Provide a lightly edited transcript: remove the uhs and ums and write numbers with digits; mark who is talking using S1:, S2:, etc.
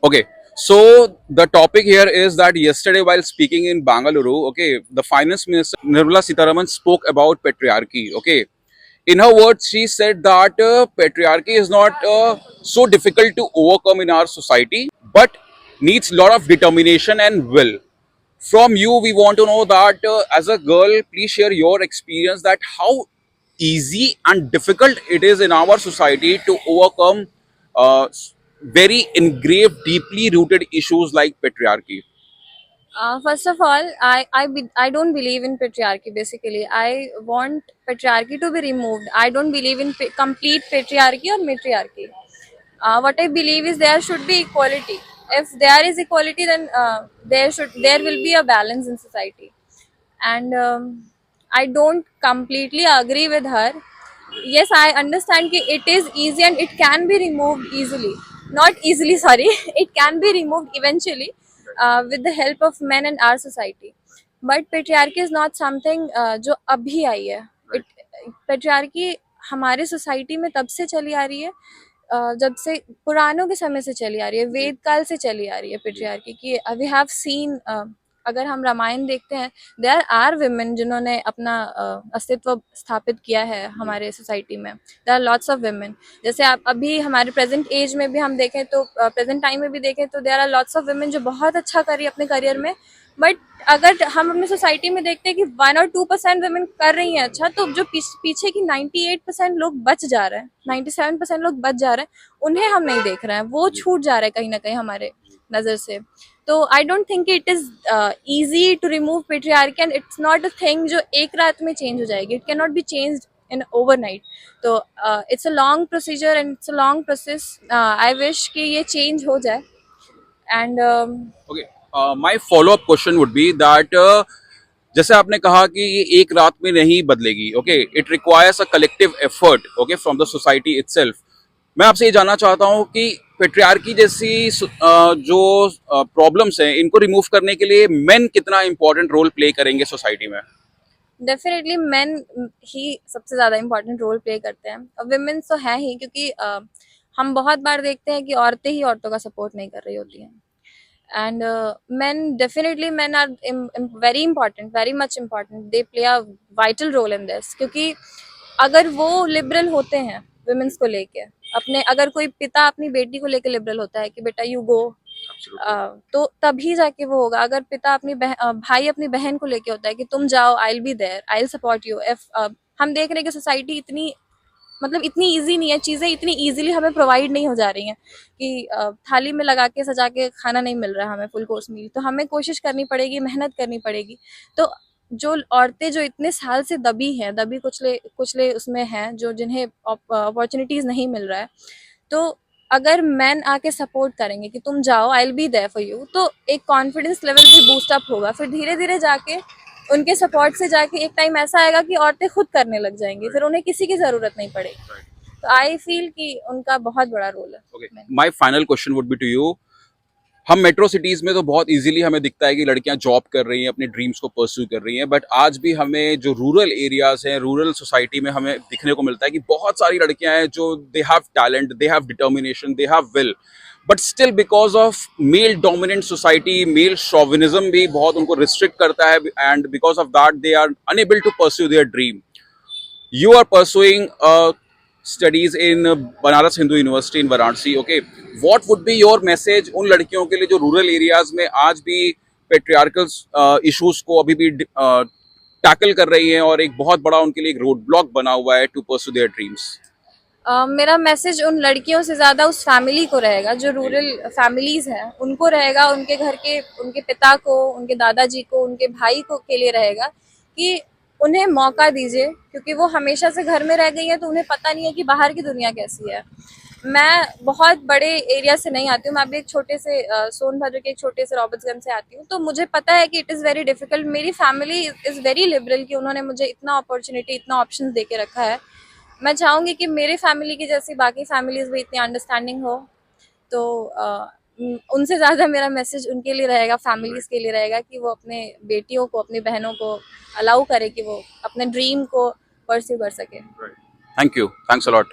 S1: Okay, so the topic here is that yesterday, while speaking in Bangalore, okay, the Finance Minister Nirmala Sitharaman spoke about patriarchy. Okay, in her words, she said that patriarchy is not so difficult to overcome in our society, but needs a lot of determination and will. From you, we want to know that as a girl, please share your experience that how easy and difficult it is in our society to overcome uh, very engraved, deeply rooted issues like patriarchy.
S2: First of all, I don't believe in patriarchy. Basically, I want patriarchy to be removed. I don't believe in complete patriarchy or matriarchy. What I believe is there should be equality. If there is equality, then there will be a balance in society. And I don't completely agree with her. Yes, I understand that it is easy and it can be removed easily. Not easily, sorry. It can be removed eventually with the help of men and our society. But patriarchy is not something जो अभी आई है. It patriarchy हमारे society में तब से चली आ रही है जब से पुरानों के समय से चली आ रही है, वेद काल से चली आ रही है पेट्रियार्की की. वी हैव सीन, अगर हम रामायण देखते हैं, देयर आर विमेन जिन्होंने अपना अस्तित्व स्थापित किया है हमारे सोसाइटी में. There are lots of women. जैसे आप अभी हमारे प्रेजेंट एज में भी हम देखें तो प्रेजेंट टाइम में भी देखें तो there are lots of women जो बहुत अच्छा करी अपने करियर में. बट अगर हम अपनी सोसाइटी में देखते हैं कि 1 और 2% वुमेन कर रही हैं अच्छा, तो जो पीछे की 98% लोग बच जा रहे हैं, 97% लोग बच जा रहे हैं, उन्हें हम नहीं देख रहे हैं, वो छूट जा रहा है कहीं ना कहीं हमारे नज़र से. तो I don't think it is easy to remove patriarchy and it's not a thing जो एक रात में चेंज हो जाएगी. It can not be changed in overnight. तो it's a long procedure and it's a long process. I wish कि ये change हो जाए. And
S1: Okay, my follow-up question would be that जैसे आपने कहा कि ये एक रात में नहीं बदलेगी. Okay, it requires a collective effort, okay, from the society itself. मैं आपसे ये जानना चाहता हूँ कि पेट्रियार्की जैसी जो प्रॉब्लम्स हैं इनको रिमूव करने के लिए मेन कितना इंपॉर्टेंट रोल प्ले करेंगे सोसाइटी में.
S2: डेफिनेटली मेन ही सबसे ज़्यादा इम्पोर्टेंट रोल प्ले करते हैं, और विमेन्स तो हैं ही, क्योंकि हम बहुत बार देखते हैं कि औरतें ही औरतों का सपोर्ट नहीं कर रही होती हैं. And men are very important, very much important. They play a vital role in this, क्योंकि अगर वो लिबरल होते हैं विमेंस को लेके, अपने अगर कोई पिता अपनी बेटी को लेके लिबरल होता है कि बेटा यू गो, तो तभी जाके वो होगा. अगर पिता भाई अपनी बहन को लेके होता है कि तुम जाओ, I will be there, I will support you. If हम देख रहे हैं कि सोसाइटी इतनी, मतलब इतनी इजी नहीं है, चीज़ें इतनी इजीली हमें प्रोवाइड नहीं हो जा रही हैं कि थाली में लगा के सजा के खाना नहीं मिल रहा है हमें फुल कोर्स मील. तो हमें कोशिश करनी पड़ेगी, मेहनत करनी पड़ेगी. तो जो औरतें जो इतने साल से दबी हैं, दबी कुचले कुचले उसमें हैं, जो जिन्हें अपॉर्चुनिटीज़ नहीं मिल रहा है, तो अगर मैन आके सपोर्ट करेंगे कि तुम जाओ, I will be there for you, तो एक कॉन्फिडेंस लेवल भी बूस्ट अप होगा. फिर धीरे धीरे जाके उनके सपोर्ट से जाके एक टाइम ऐसा आएगा कि औरतें खुद करने लग जाएंगी, फिर उन्हें किसी की ज़रूरत नहीं पड़ेगी. तो आई फील कि उनका बहुत बड़ा रोल है.
S1: Okay, my final question would be to you. हम मेट्रो सिटीज में तो बहुत इजीली हमें दिखता है कि लड़कियां जॉब कर रही हैं, अपने ड्रीम्स को परस्यू कर रही हैं, बट आज भी हमें जो रूरल एरियाज हैं, रूरल सोसाइटी में हमें दिखने को मिलता है कि बहुत सारी लड़कियां हैं जो they have talent, they have determination, they have will, but still because of male dominant society, male chauvinism भी बहुत उनको रिस्ट्रिक्ट करता है, and because of that they are unable to pursue their dream. You are pursuing studies in Banaras Hindu University in Varanasi. Okay, what would be your message उन लड़कियों के लिए जो रूरल एरियाज में आज भी पेट्रियार्कल इश्यूज को अभी भी टैकल कर रही हैं और एक बहुत बड़ा उनके लिए एक रोड ब्लॉक बना हुआ है टू परस्यू देयर ड्रीम्स.
S2: मेरा मैसेज उन लड़कियों से ज़्यादा उस फैमिली को रहेगा, जो रूरल फैमिलीज़ हैं उनको रहेगा, उनके घर के, उनके पिता को, उनके दादाजी को, उनके भाई को के लिए रहेगा कि उन्हें मौका दीजिए, क्योंकि वो हमेशा से घर में रह गई हैं, तो उन्हें पता नहीं है कि बाहर की दुनिया कैसी है. मैं बहुत बड़े एरिया से नहीं आती हूँ, मैं अभी एक छोटे से सोनभद्र के एक छोटे से रॉबर्ट्सगंज से आती हूँ, तो मुझे पता है कि इट इज़ वेरी डिफिकल्ट. मेरी फैमिली इज़ वेरी लिबरल कि उन्होंने मुझे इतना अपॉर्चुनिटी, इतना ऑप्शन दे के रखा है. मैं चाहूँगी कि मेरे फैमिली की जैसी बाकी फैमिलीज़ भी इतनी अंडरस्टैंडिंग हो. तो उनसे ज़्यादा मेरा मैसेज उनके लिए रहेगा, फैमिलीज़ के लिए रहेगा, कि वो अपने बेटियों को, अपनी बहनों को अलाउ करे कि वो अपने ड्रीम को परस्यू कर सके.
S1: Thank you, thanks a lot.